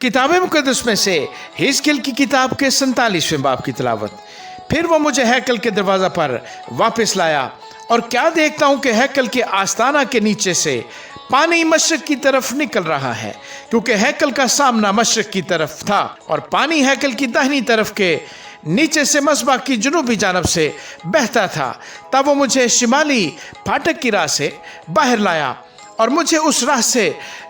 किताब मुक़द्दस में से हिजकिय्याह की किताब के 47वें बाब की तिलावत। फिर वो मुझे हैकल के दरवाज़ा पर वापस लाया और क्या देखता हूँ कि हैकल के आस्ताना के नीचे से पानी मशरक़ की तरफ निकल रहा है, क्योंकि हैकल का सामना मशरक़ की तरफ था और पानी हैकल की दाहिनी तरफ के नीचे से मस्बा की जुनूबी जानब से बहता था। तब वो मुझे शिमाली फाटक की राह से बाहर लाया और मुझे उस राह से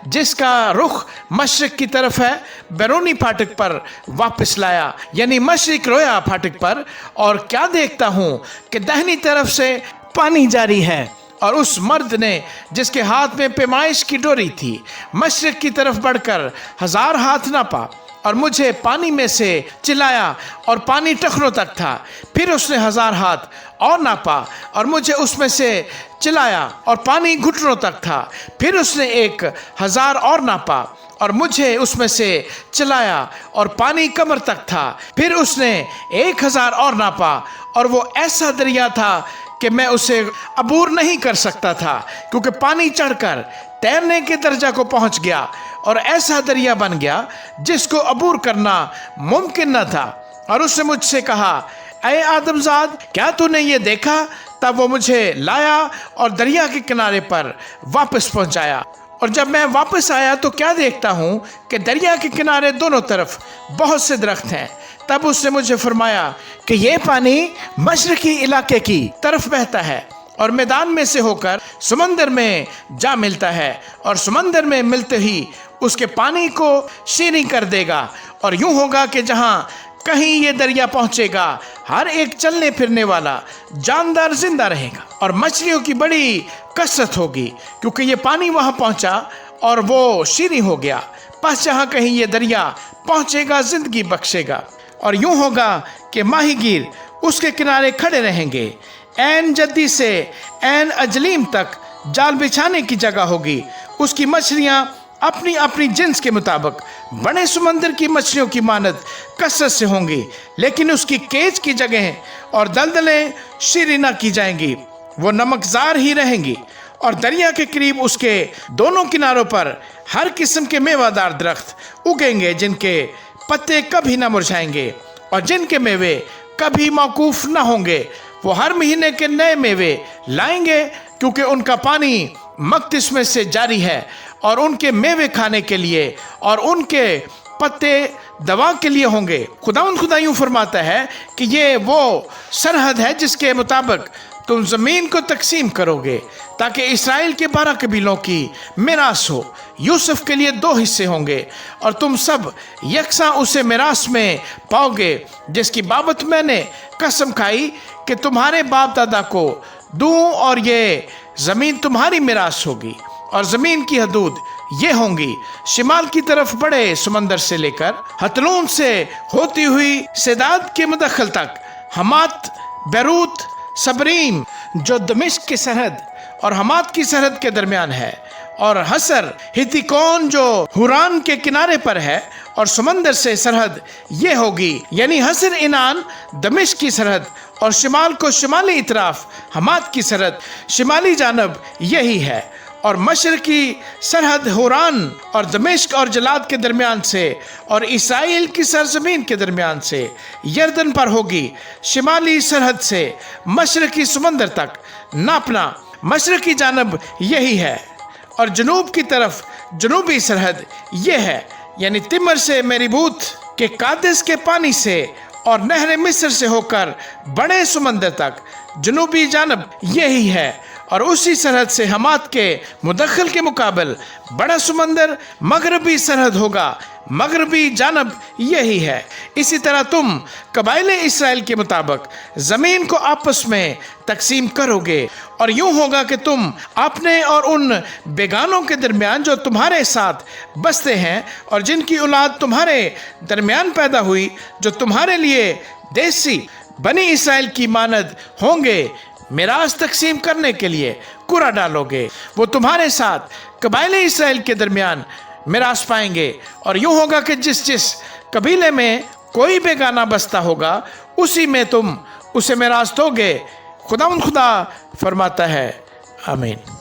जिसका रुख मशरक़ की तरफ है बैरूनी फाटक पर वापस लाया, यानी मशरक़ रोया फाटक पर। और क्या देखता हूँ कि दाहिनी तरफ से पानी जारी है और उस मर्द ने जिसके हाथ में पैमाइश की डोरी थी मशरक़ की तरफ बढ़कर 1000 हाथ नापा और मुझे पानी में से चिल्लाया और पानी टखनों तक था। फिर उसने 1000 हाथ और नापा और मुझे उसमें से चिल्लाया और पानी घुटनों तक था। फिर उसने 1000 और नापा और मुझे उसमें से चिल्लाया और पानी कमर तक था। फिर उसने 1000 और नापा और वो ऐसा दरिया था कि मैं उसे अबूर नहीं कर सकता था, क्योंकि पानी चढ़कर तैरने के दर्जा को पहुंच गया और ऐसा दरिया बन गया जिसको अबूर करना मुमकिन न था। और उसने मुझसे कहा, ऐ आदमजाद, क्या तूने ये देखा? तब वो मुझे लाया और दरिया के किनारे पर वापस पहुंचाया। और जब मैं वापस आया तो क्या देखता हूँ कि दरिया के किनारे दोनों तरफ बहुत से दरख्त हैं। तब उसने मुझे फरमाया कि ये पानी मशरक़ी इलाके की तरफ बहता है और मैदान में से होकर समंदर में जा मिलता है और समंदर में मिलते ही उसके पानी को शीरी कर देगा। और यूं होगा कि जहाँ कहीं ये दरिया पहुँचेगा हर एक चलने फिरने वाला जानदार जिंदा रहेगा और मछलियों की बड़ी कसरत होगी, क्योंकि ये पानी वहाँ पहुँचा और वो शीरी हो गया। बस जहाँ कहीं ये दरिया पहुँचेगा जिंदगी बख्शेगा। और यूं होगा कि माहीगीर उसके किनारे खड़े रहेंगे। ऐन जद्दी से ऐन अजलीम तक जाल बिछाने की जगह होगी। उसकी मछलियां अपनी अपनी जिन्स के मुताबिक बड़े समंदर की मछलियों की मानद कसरत से होंगी, लेकिन उसकी केज की जगह और दलदलें शीरी न की जाएंगी, वो नमकजार ही रहेंगी। और दरिया के करीब उसके दोनों किनारों पर हर किस्म के मेवादार दरख्त उगेंगे, जिनके पत्ते कभी न मुरझाएंगे और जिनके मेवे कभी मौकूफ न होंगे। वो हर महीने के नए मेवे लाएंगे, क्योंकि उनका पानी मकदिस में से जारी है और उनके मेवे खाने के लिए और उनके पत्ते दवा के लिए होंगे। खुदा यूं फरमाता है कि ये वो सरहद है जिसके मुताबिक तुम ज़मीन को तकसीम करोगे, ताकि इसराइल के 12 कबीलों की मिरास हो। यूसुफ के लिए 2 हिस्से होंगे और तुम सब यकसा उसे मिरास में पाओगे, जिसकी बाबत मैंने कसम खाई कि तुम्हारे बाप दादा को दूँ, और ये ज़मीन तुम्हारी मिरास होगी। और ज़मीन की हदूद ये होंगी, शिमाल की तरफ बड़े समंदर से लेकर हतलून से होती हुई सेदाद के मुदखल तक, हमात, बैरूत, सबरीम जो दमिश्क की सरहद और हमात की सरहद के दरमियान है, और हसर हितिकोन जो हुरान के किनारे पर है, और समंदर से सरहद ये होगी, यानी हसर इनान दमिश्क की सरहद और शिमाल को शिमाली इतराफ हमात की सरहद शिमाली जानब यही है। और मशरकी सरहद हुरान और दमिश्क और जलाद के दरमियान से और इसराइल की सरजमीन के दरमियान से यरदन पर होगी। शिमाली सरहद से मशरकी समंदर तक नापना मशरकी जानब यही है, और जनूब की तरफ जनूबी सरहद ये है, यानी तिमर से मेरीबूत के कादिस के पानी से और नहर मिस्र से होकर बड़े समंदर तक जनूबी जानब यही है। और उसी सरहद से हमात के मुदखल के मुकाबल बड़ा समंदर मगरबी सरहद होगा, मगरबी जानब यही है। इसी तरह तुम कबाइले इसराइल के मुताबिक ज़मीन को आपस में तकसीम करोगे। और यूं होगा कि तुम अपने और उन बेगानों के दरमियान जो तुम्हारे साथ बसते हैं और जिनकी औलाद तुम्हारे दरमियान पैदा हुई, जो तुम्हारे लिए देसी बनी इसराइल की मानद होंगे, मिरास तकसीम करने के लिए कुरा डालोगे। वो तुम्हारे साथ कबाइले इसराइल के दरमियान मिरास पाएंगे। और यूं होगा कि जिस जिस कबीले में कोई बेगाना बसता होगा उसी में तुम उसे मिरास दोगे। खुदा फरमाता है। आमीन।